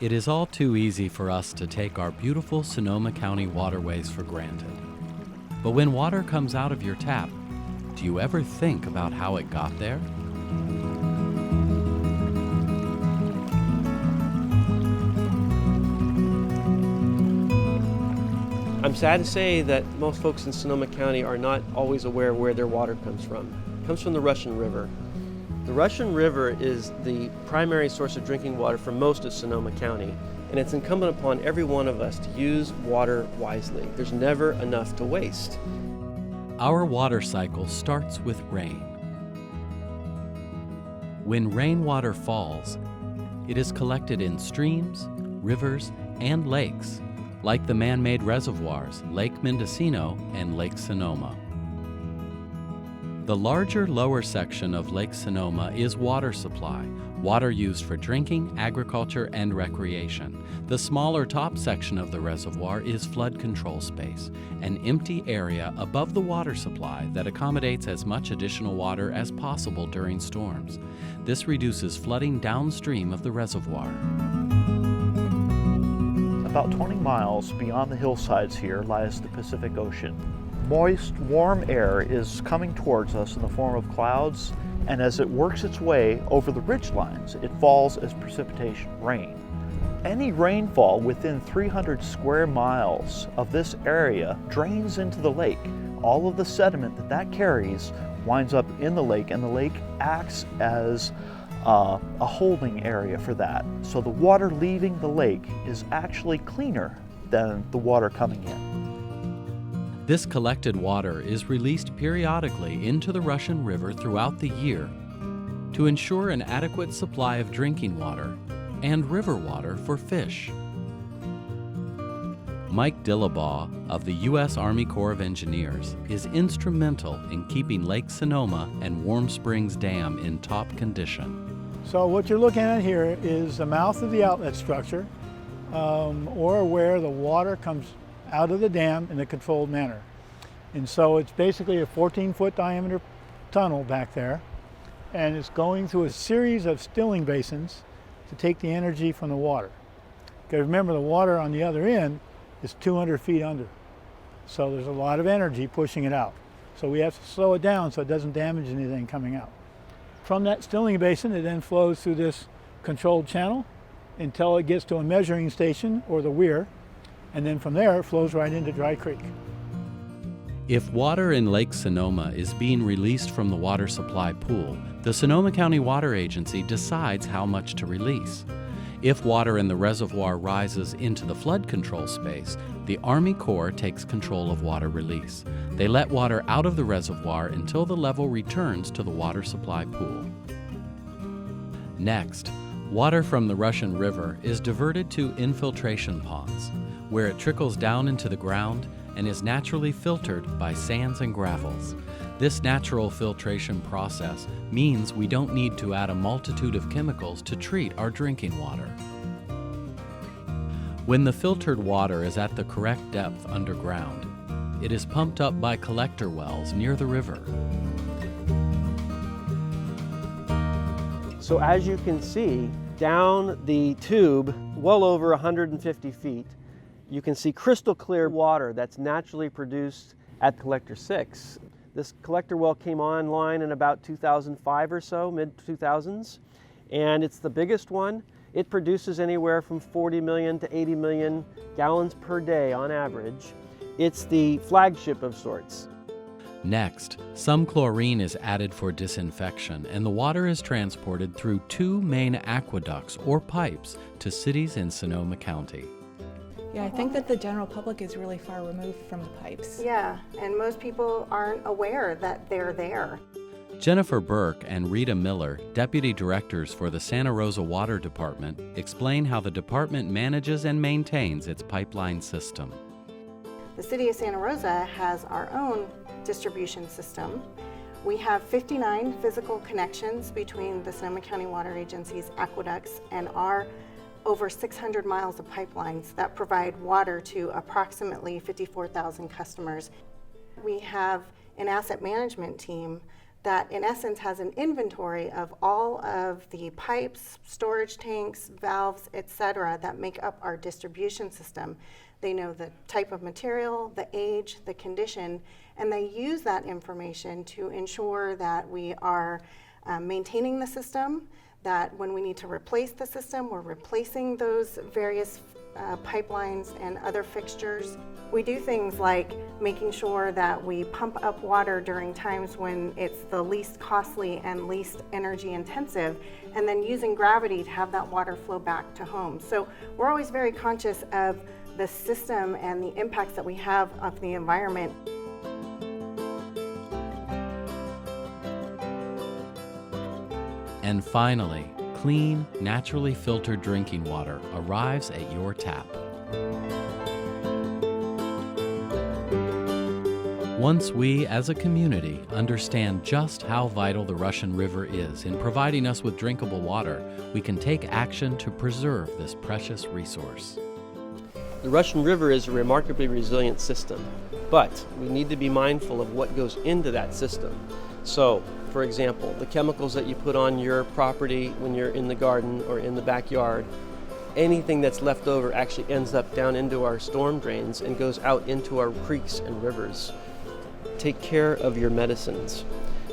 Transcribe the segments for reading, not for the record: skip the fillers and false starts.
It is all too easy for us to take our beautiful Sonoma County waterways for granted. But when water comes out of your tap, do you ever think about how it got there? I'm sad to say that most folks in Sonoma County are not always aware where their water comes from. It comes from the Russian River. The Russian River is the primary source of drinking water for most of Sonoma County, and it's incumbent upon every one of us to use water wisely. There's never enough to waste. Our water cycle starts with rain. When rainwater falls, it is collected in streams, rivers, and lakes, like the man-made reservoirs Lake Mendocino and Lake Sonoma. The larger lower section of Lake Sonoma is water supply, water used for drinking, agriculture, and recreation. The smaller top section of the reservoir is flood control space, an empty area above the water supply that accommodates as much additional water as possible during storms. This reduces flooding downstream of the reservoir. About 20 miles beyond the hillsides here lies the Pacific Ocean. Moist, warm air is coming towards us in the form of clouds, and as it works its way over the ridge lines, it falls as precipitation, rain. Any rainfall within 300 square miles of this area drains into the lake. All of the sediment that carries winds up in the lake, and the lake acts as a holding area for that. So the water leaving the lake is actually cleaner than the water coming in. This collected water is released periodically into the Russian River throughout the year to ensure an adequate supply of drinking water and river water for fish. Mike Dillabaugh of the U.S. Army Corps of Engineers is instrumental in keeping Lake Sonoma and Warm Springs Dam in top condition. So what you're looking at here is the mouth of the outlet structure, or where the water comes out of the dam in a controlled manner. And so it's basically a 14-foot diameter tunnel back there, and it's going through a series of stilling basins to take the energy from the water. Because remember, the water on the other end is 200 feet under. So there's a lot of energy pushing it out. So we have to slow it down so it doesn't damage anything coming out. From that stilling basin, it then flows through this controlled channel until it gets to a measuring station, or the weir, and then from there it flows right into Dry Creek. If water in Lake Sonoma is being released from the water supply pool, the Sonoma County Water Agency decides how much to release. If water in the reservoir rises into the flood control space, the Army Corps takes control of water release. They let water out of the reservoir until the level returns to the water supply pool. Next, water from the Russian River is diverted to infiltration ponds, where it trickles down into the ground and is naturally filtered by sands and gravels. This natural filtration process means we don't need to add a multitude of chemicals to treat our drinking water. When the filtered water is at the correct depth underground, it is pumped up by collector wells near the river. So as you can see, down the tube, well over 150 feet, you can see crystal clear water that's naturally produced at Collector 6. This collector well came online in about 2005 or so, mid-2000s, and it's the biggest one. It produces anywhere from 40 million to 80 million gallons per day on average. It's the flagship of sorts. Next, some chlorine is added for disinfection, and the water is transported through two main aqueducts or pipes to cities in Sonoma County. Yeah, I think that the general public is really far removed from the pipes. Yeah, and most people aren't aware that they're there. Jennifer Burke and Rita Miller, deputy directors for the Santa Rosa Water Department, explain how the department manages and maintains its pipeline system. The City of Santa Rosa has our own distribution system. We have 59 physical connections between the Sonoma County Water Agency's aqueducts and our over 600 miles of pipelines that provide water to approximately 54,000 customers. We have an asset management team that in essence has an inventory of all of the pipes, storage tanks, valves, etc. that make up our distribution system. They know the type of material, the age, the condition, and they use that information to ensure that we are maintaining the system, that when we need to replace the system, we're replacing those various pipelines and other fixtures. We do things like making sure that we pump up water during times when it's the least costly and least energy intensive, and then using gravity to have that water flow back to homes. So we're always very conscious of the system and the impacts that we have on the environment. And finally, clean, naturally filtered drinking water arrives at your tap. Once we, as a community, understand just how vital the Russian River is in providing us with drinkable water, we can take action to preserve this precious resource. The Russian River is a remarkably resilient system, but we need to be mindful of what goes into that system. So, for example, the chemicals that you put on your property when you're in the garden or in the backyard, anything that's left over actually ends up down into our storm drains and goes out into our creeks and rivers. Take care of your medicines.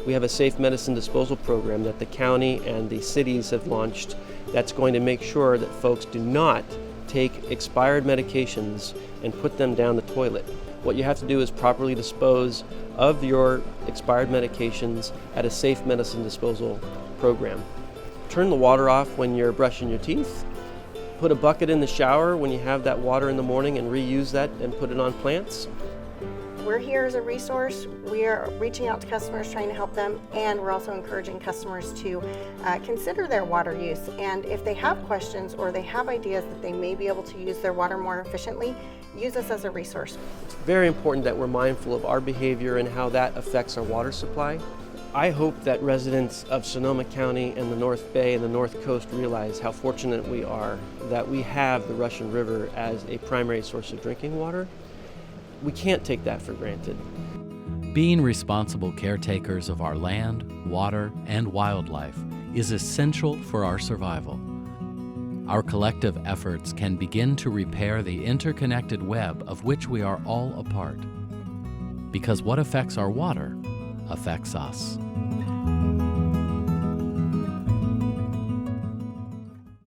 We have a safe medicine disposal program that the county and the cities have launched that's going to make sure that folks do not take expired medications and put them down the toilet. What you have to do is properly dispose of your expired medications at a safe medicine disposal program. Turn the water off when you're brushing your teeth. Put a bucket in the shower when you have that water in the morning and reuse that and put it on plants. We're here as a resource. We are reaching out to customers, trying to help them, and we're also encouraging customers to consider their water use. And if they have questions or they have ideas that they may be able to use their water more efficiently, use us as a resource. It's very important that we're mindful of our behavior and how that affects our water supply. I hope that residents of Sonoma County and the North Bay and the North Coast realize how fortunate we are that we have the Russian River as a primary source of drinking water. We can't take that for granted. Being responsible caretakers of our land, water, and wildlife is essential for our survival. Our collective efforts can begin to repair the interconnected web of which we are all a part. Because what affects our water affects us.